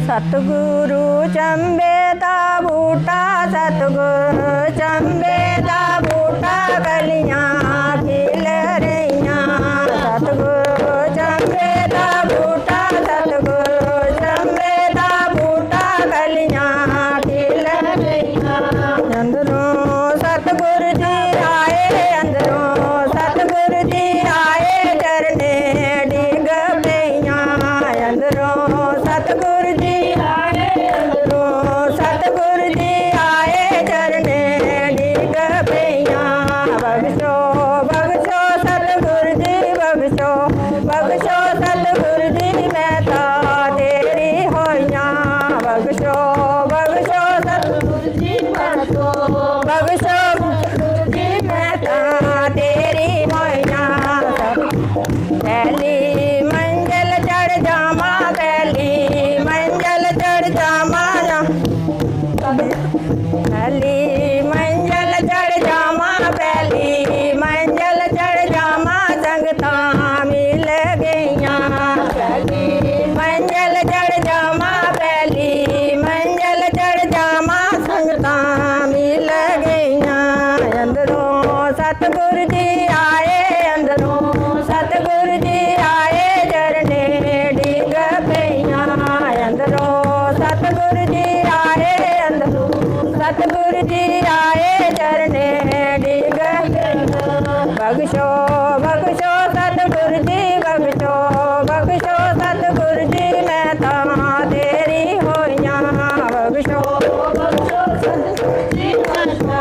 सतगुरु चंबे दा बूटा, सतगुरु चंबे दा बूटा, कलियां खिल रहियां। सतगुरु चंबे दा बूटा, सतगुरु चंबे दा बूटा, कलियां खिल रहियां। अंदरों सतगुरु जी आए, अंदरों सतगुरु जी आए, चरने डिग पईयां। अंदरों सतगुरु जी आए, अंदरों सतगुरु जी आए, चरने डिग पईयां। बख्शो बख्शो सतगुरु जी, बख्शो बख्शो सतगुरु जी, मैं तां तेरी होइयां। बख्शो बख्शो सतगुरु जी, बख्शो बख्शो सतगुरु जी, मैं तां तेरी होइयां। पहली मंजिल चढ़ जावां, पहली मंजिल चढ़ जावां, पहली मंजिल चढ़ जावां, पहली मंजिल चढ़ जावां, संगतां मिल गईयां। पहली मंजिल चढ़ जावां, पहली मंजिल चढ़ जावां, संगतां मिल गईयां। अंदरों सतगुरु जी आए, अंदरों सतगुरु जी आए, चरने डिग पईयां। अंदरों सतगुरु जी आए, अंदरों सतगुरु जी आए, चरने डिग पईयां। बख्शो बख्शो सतगुरु जी, बख्शो बख्शो सतगुरु जी, मैं तां तेरी होइयां। बख्शो बख्शो सतगुरु जी, बख्शो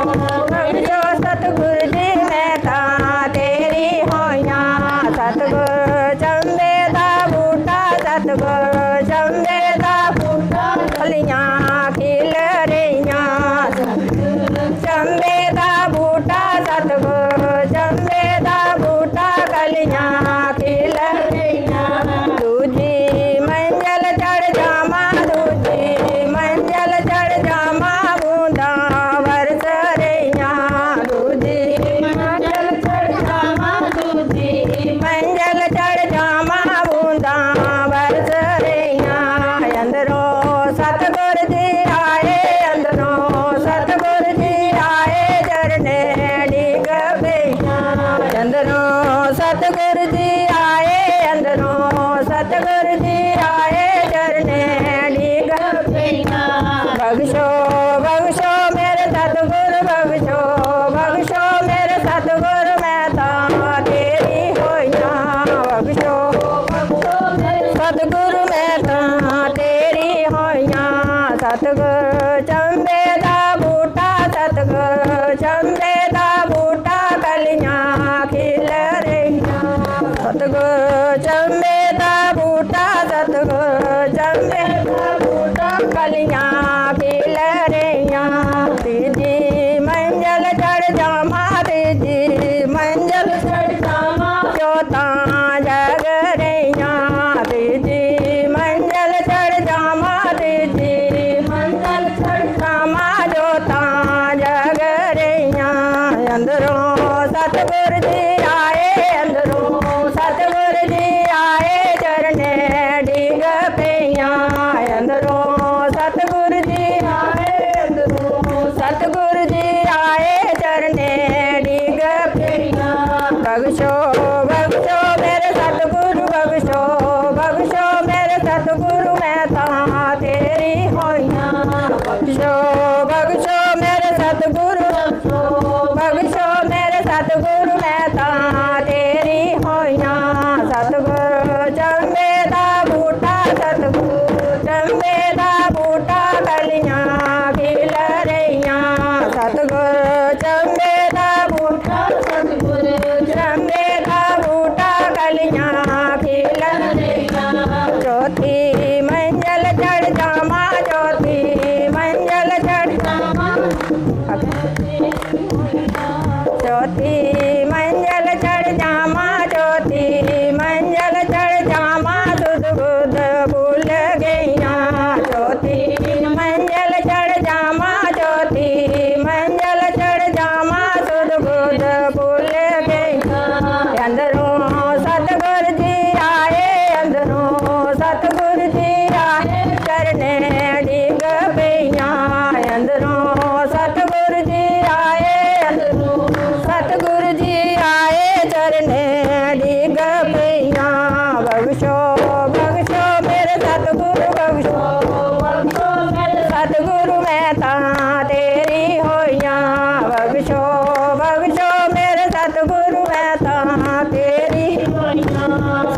बख्शो सतगुरु जी, मैं तां तेरी होइयां। सतगुरु चंबे दा बूटा, सतगुरु चंबे दा बूटा, कलियां खिल रहियां। चंबे दा बूटा, सतगुरु चंबे दा बूटा, कलियां खिल रहियां। दूजी मंजिल चढ़ जावां, दूजी मंजिल चढ़ जावां, बूंदां बरस रहियां। दूजी मंजिल चढ़ जावां, दूजी मंजिल चढ़ जावां, बूंदां बरस रहियां। अंदरों सतगुरु जी आए, अंदरों सतगुरु जी आए, चरने डिग पईयां। अंदरों सतगुरु जी आए, अंदरों सतगुरु जी आए, चरने डिग पईयां। बख्शो बख्शो मेरे सतगुरु, बख्शो बख्शो मेरे सतगुरु, मैं तां तेरी होइयां। बख्शो बख्शो मेरे सतगुरु, मैं तां तेरी होइयां। सतगुरु चंबे दा बूटा, सतगुरु चंबे दा बूटा, कलियां खिल रहियां। सतगुरु चंबे दा बूटा, सतगुरु चंबे दा बूटा, कलियां खिल रहियां। तीजी मंजिल चढ़ जावां, तीजी मंजिल चढ़ जावां, जोतां जग रहियां। तीजी मंजिल चढ़ जावां, तीजी मंजिल चढ़ जावां, जोतां जग रहियां। अंदरों सतगुरु जी आए, अंदरों सतगुरु जी आए, चरने डिग पईयां। अंदरों सतगुरु जी आए, अंदरों सतगुरु जी आए, चरने डिग पईयां। बख्शो बख्शो मेरे सतगुरु, बख्शो बख्शो मेरे सतगुरु, मैं तां तेरी होइयां। बख्शो बख्शो मेरे सतगुरु, बख्शो बख्शो मेरे सतगुरु, मैं तां तेरी होइयां। सतगुरु चंबे दा बूटा, सतगुरु चंबे दा बूटा, कलियां खिल रहियां। सतगुरु चंबे दा बूटा, सतगुरु चंबे दा बूटा, कलियां खिल रहियां। चौथी मंजिल चढ़ जावां, चौथी मंजिल चढ़ जावां, चौथी मंजिल चढ़ जावां, चौथी मंजिल चढ़ जावां, सुध बुध भूल गईयां। चौथी मंजिल चढ़ जावां, चौथी मंजिल चढ़ जावां, सुध बुध भूल गईयां। अंदरों सतगुरु जी आए, अंदरों सतगुरु जी आए, चरने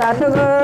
सतगुरु